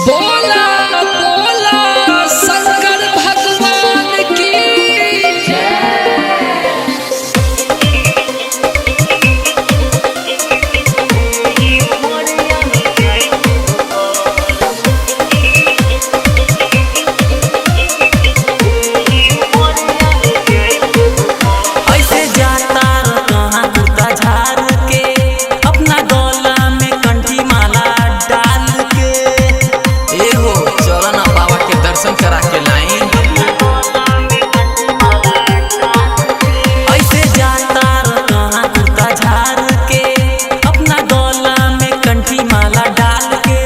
बोला बोला शंकर भगवान की ऐसे जाता कहाँ कुर्ता झाड़ के अपना गला में कंठी माला डाल के एहो चलो ना बाबा के दर्शन करा के लाई। ऐसे जाता कहाँ कुर्ता झाड़ के अपना गला में कंठी माला डाल के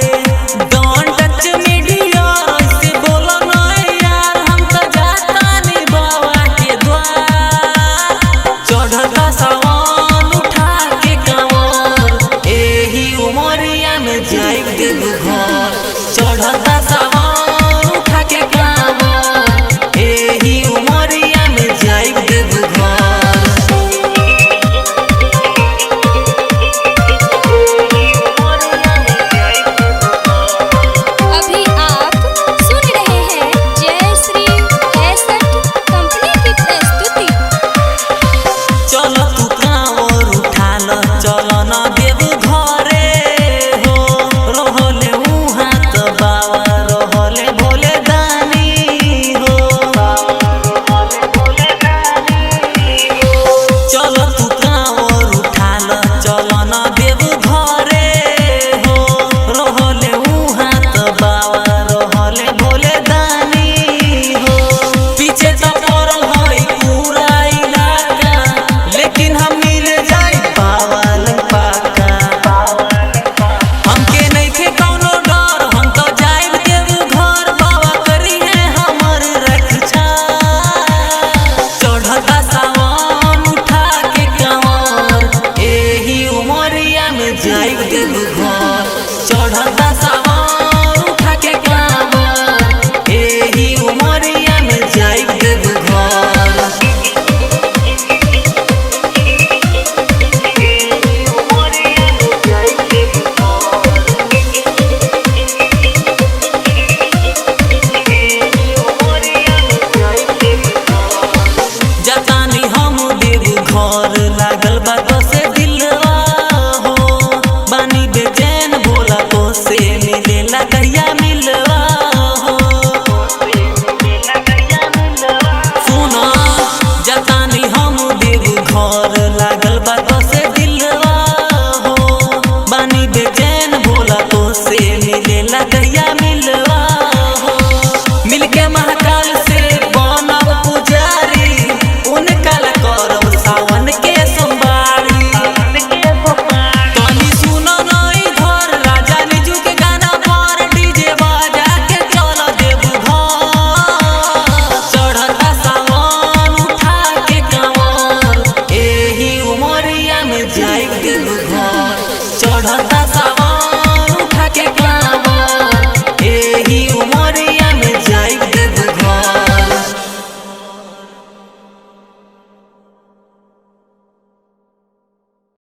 डोंट टच मी डियर ऐसे बोलो ना यार हम तो जाता नहीं बाबा के द्वार चढ़ता सावन उठा के कंवर एही उमरिया में जाई देव घर चढ़ता सावन उठा के कंवर एही उमरिया में जाई देव घर। अभी आप सुन रहे हैं जय श्री एसेट कंपनी की प्रस्तुति। चलो तू कांवर उठा ल चलो न देव घरे हो रहले उहाँ त बाबा रहले भोले दानी हो चलो तू कांवर उठा ल चलो न देव घरे हो रहले उहाँ त बाबा रहले भोले दानी हो पीछे त पड़ल है पूरा इलाका लेकिन हम मिल जाई पावल पाका हमके नइखे कौनो डर हम तो जाइब देव घर बाबा करी है हमर रक्षा चढ़ता सावन उठा के कंवर एही उमरिया में जाइब देव घर चढ़ता सावन